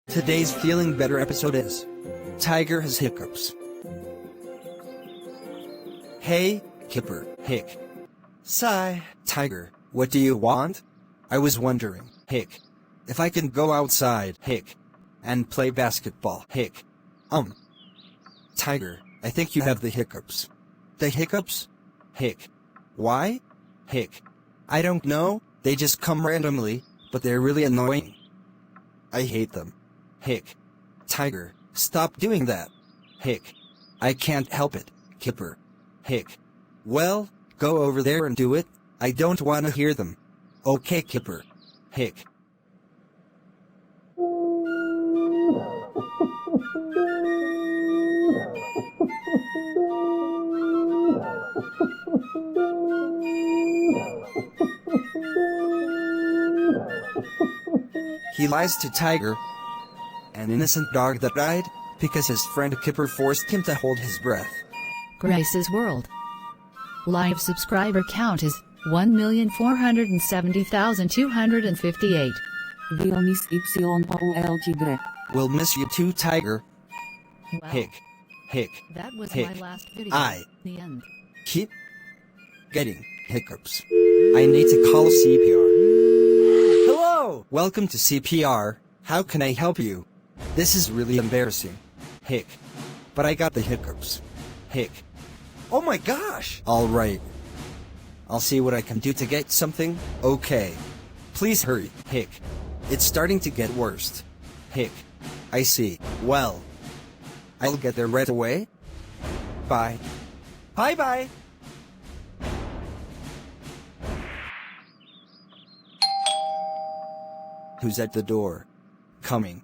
Today's Feeling Better episode is Tiger has hiccups. Hey, Kipper, hic. Sigh, Tiger, what do you want? I was wondering, hic, if I can go outside, hic, and play basketball, hic. Tiger, I think you have the hiccups. The hiccups? Hic. Why? Hic. I don't know, they just come randomly, but they're really annoying. I hate them. Hic. Tiger, stop doing that. Hic. I can't help it, Kipper. Hic. Well, go over there and do it, I don't want to hear them. Okay, Kipper. Hic. He lies to Tiger, an innocent dog that died because his friend Kipper forced him to hold his breath. Grace's World. Live subscriber count is 1,470,258. We'll miss YOLG. We'll miss you too, Tiger. Wow. Hic. Hic. That was hic. my last video. I The end. keep getting hiccups. I need to call CPR. Hello! Welcome to CPR. How can I help you? This is really embarrassing. Hic. But I got the hiccups. Hic. Oh my gosh! Alright. I'll see what I can do to get something. Okay. Please hurry. Hic. It's starting to get worse. Hic. I see. Well, I'll get there right away. Bye. Bye-bye. Who's at the door? Coming.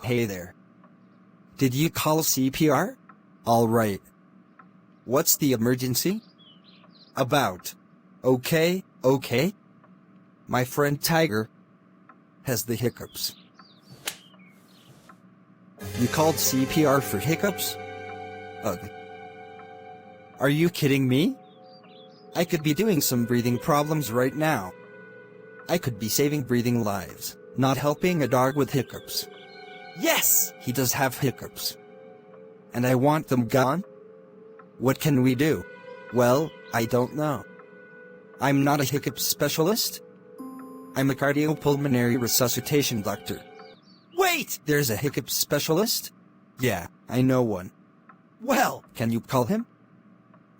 Hey there. Did you call CPR? All right. What's the emergency? About. Okay. My friend Tiger has the hiccups. You called CPR for hiccups? Ugh. Are you kidding me? I could be doing some breathing problems right now. I could be saving breathing lives, not helping a dog with hiccups. Yes! He does have hiccups. And I want them gone? What can we do? Well, I don't know. I'm not a hiccup specialist. I'm a cardiopulmonary resuscitation doctor. Wait! There's a hiccup specialist? Yeah, I know one. Well, can you call him?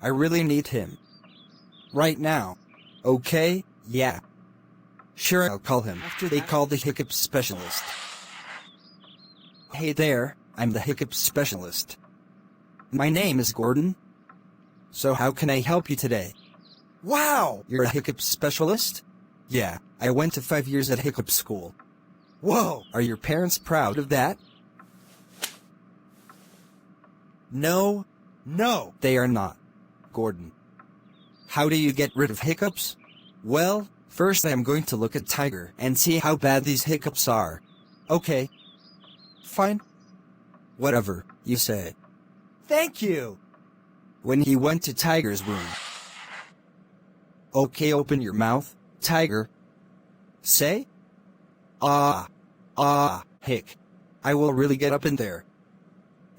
I really need him. Right now. Okay, yeah. Sure, I'll call him after they call the hiccup specialist. Hey there, I'm the hiccup specialist. My name is Gordon. So how can I help you today? Wow, you're a hiccup specialist? Yeah, I went to 5 years at hiccup school. Whoa, are your parents proud of that? No, they are not, Gordon. How do you get rid of hiccups? Well, first I am going to look at Tiger and see how bad these hiccups are. Okay. Fine. Whatever you say. Thank you. When he went to Tiger's room. Okay, open your mouth, Tiger. Say? Hic. I will really get up in there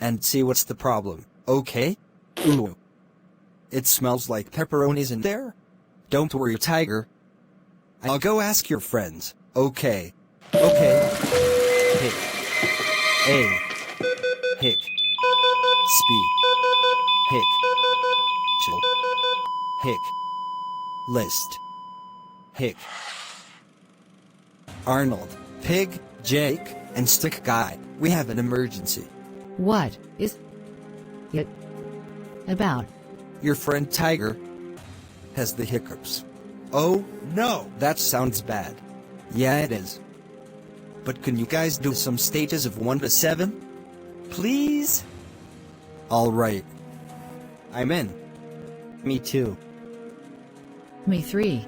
and see what's the problem, okay? Ooh. It smells like pepperonis in there. Don't worry, Tiger. I'll go ask your friends, okay? Hic. A. Hic. Spe. Hic. Chill. Hic. List. Hic. Arnold, Pig, Jake, and Stick Guy, we have an emergency. What is it about? Your friend Tiger has the hiccups. Oh, no! That sounds bad. Yeah, it is. But can you guys do some stages of 1 to 7? Please? Alright. I'm in. Me too. Me 3.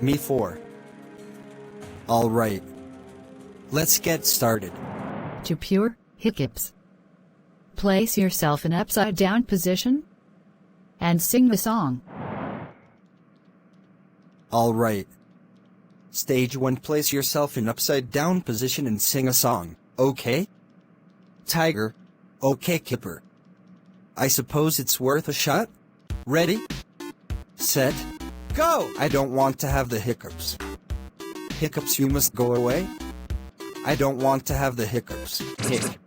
Me 4. Alright. Let's get started. To pure hiccups. Place yourself in upside down position and sing the song. Alright. Stage 1, place yourself in upside down position and sing a song, okay? Tiger. Okay, Kipper. I suppose it's worth a shot? Ready? Set. Go! I don't want to have the hiccups. Hiccups, you must go away. I don't want to have the hiccups. Hic.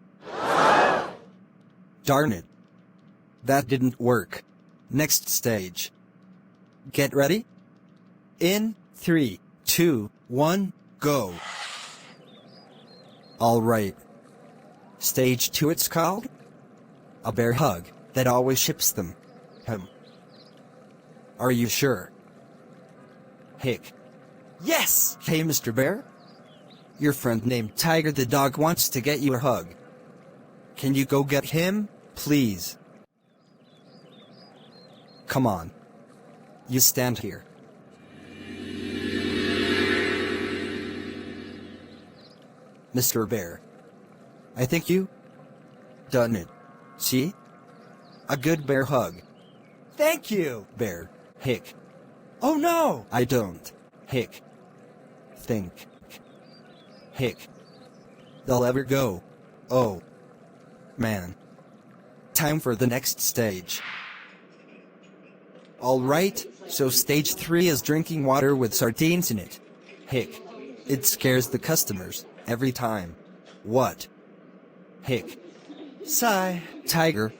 Darn it. That didn't work. Next stage. Get ready? In 3, 2, 1, go. Alright. Stage 2, it's called a bear hug that always ships them. Are you sure? Hic. Yes! Hey, Mr. Bear? Your friend named Tiger the dog wants to get you a hug. Can you go get him, please? Come on. You stand here. Mr. Bear. I think you done it. See? A good bear hug. Thank you, Bear. Hic. Oh no! I don't. Hic. Think. Hic. They'll ever go. Oh. Man. Time for the next stage. Alright, so stage 3 is drinking water with sardines in it. Hic. It scares the customers, every time. What? Hic. Sigh. Tiger.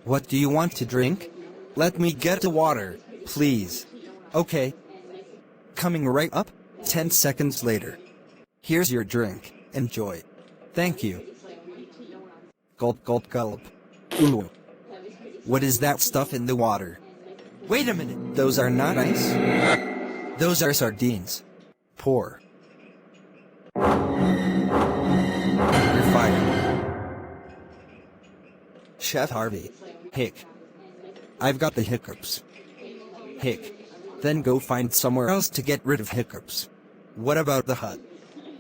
What do you want to drink? Let me get the water, please. Okay. Coming right up, 10 seconds later. Here's your drink, enjoy. Thank you. Gulp, gulp, gulp. Ooh. What is that stuff in the water? Wait a minute, those are not ice. Those are sardines. Pour. You're fired. Chef Harvey. Hic. I've got the hiccups. Hic. Then go find somewhere else to get rid of hiccups. What about the hut?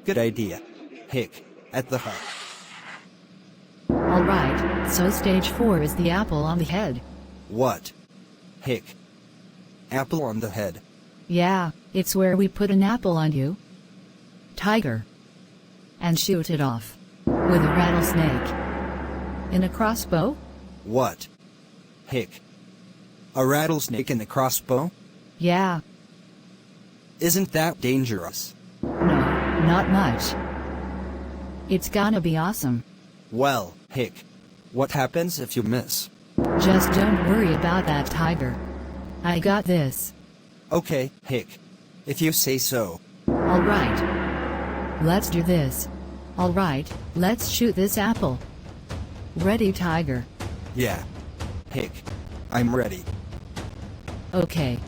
Good idea. Hic. At the hut. Alright, so stage 4 is the apple on the head. What? Hic. Apple on the head. Yeah, it's where we put an apple on you, Tiger, and shoot it off with a rattlesnake in a crossbow. What? Hic. A rattlesnake in a crossbow? Yeah. Isn't that dangerous? No, not much. It's gonna be awesome. Well, Hic. What happens if you miss? Just don't worry about that, Tiger. I got this. Okay, Hic. If you say so. Alright. Let's do this. Alright, let's shoot this apple. Ready, Tiger? Yeah. Hic. I'm ready. Okay.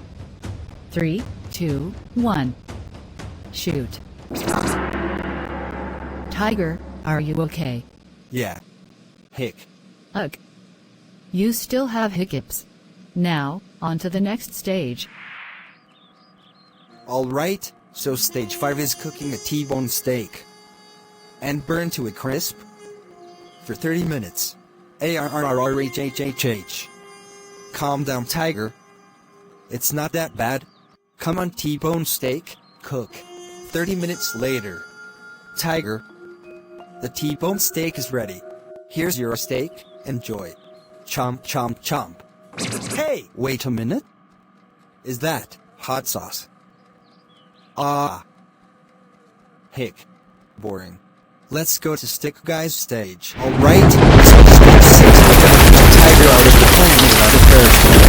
3, 2, 1. Shoot. Tiger, are you okay? Yeah. Hic. Ugh. You still have hiccups. Now, on to the next stage. Alright, so stage 5 is cooking a T-bone steak. And burn to a crisp. For 30 minutes. ARRRHHHH. Calm down, Tiger. It's not that bad. Come on, T-bone steak, cook. 30 minutes later. Tiger. The T-bone steak is ready. Here's your steak, enjoy. Chomp, chomp, chomp. Hey, wait a minute. Is that hot sauce? Ah. Hic. Boring. Let's go to Stick Guy's stage. Alright, so stage 6 we're gonna get the tiger out of the plane without a parachute.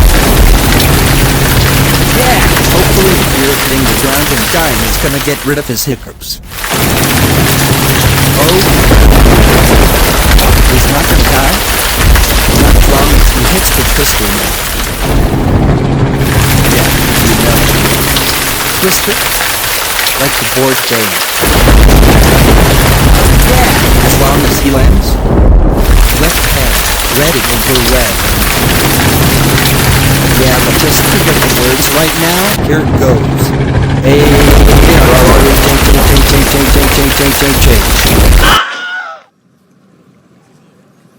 Yeah! Hopefully the beer hitting the ground and dying is gonna get rid of his hiccups. Oh. He's not gonna die? Not as long as he hits the twister now. Yeah, you know. Twister? Like the board game. Yeah, as long as he lands. Left hand, ready to pirouette. Yeah, but just forget the words right now. Here it goes.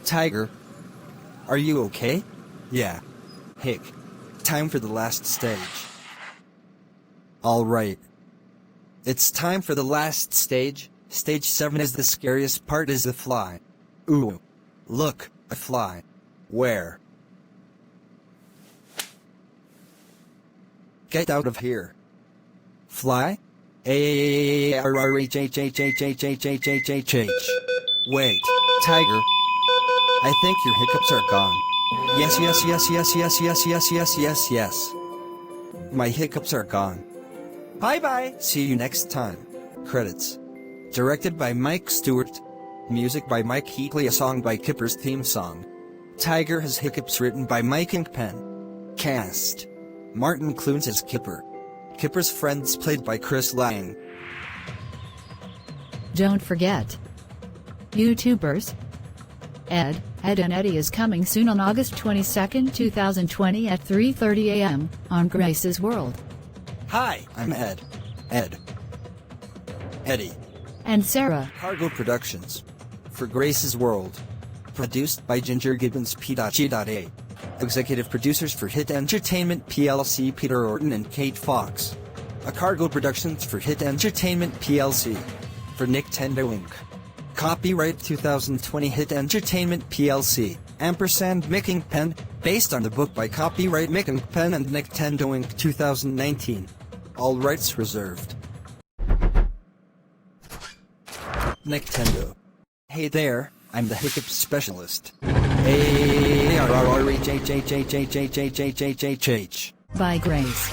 Tiger, are you okay? Yeah. Hic. Time for the last stage. Alright. It's time for the last stage. Stage 7 is the scariest part is the fly. Ooh. Look, a fly. Where? Get out of here. Fly? A-R-R-H-H-H-H-H-H-H-H-H-H. Wait, Tiger. I think your hiccups are gone. Yes, yes, yes, yes, yes, yes, yes, yes, yes, yes. My hiccups are gone. Bye-bye. See you next time. Credits. Directed by Mike Stewart. Music by Mike Heatley. A song by Kipper's theme song. Tiger has hiccups written by Mike Inkpen. Cast. Martin Clunes as Kipper. Kipper's friends played by Chris Lang. Don't forget. YouTubers. Ed and Eddie is coming soon on August 22nd, 2020 at 3:30 a.m. on Grace's World. Hi, I'm Ed. Eddie. And Sarah. Cargo Productions. For Grace's World. Produced by Ginger Gibbons P.G.A. Executive producers for Hit Entertainment PLC Peter Orton and Kate Fox. A Cargo Productions for Hit Entertainment PLC. For Nintendo Inc. Copyright 2020 Hit Entertainment PLC, ampersand Mick Inkpen, based on the book by copyright Mick Inkpen and Nintendo Inc. 2019. All rights reserved. Nintendo. Hey there, I'm the hiccup specialist. A-R-R-H-H-H-H-H-H-H-H-H-H-H-H. By Grace.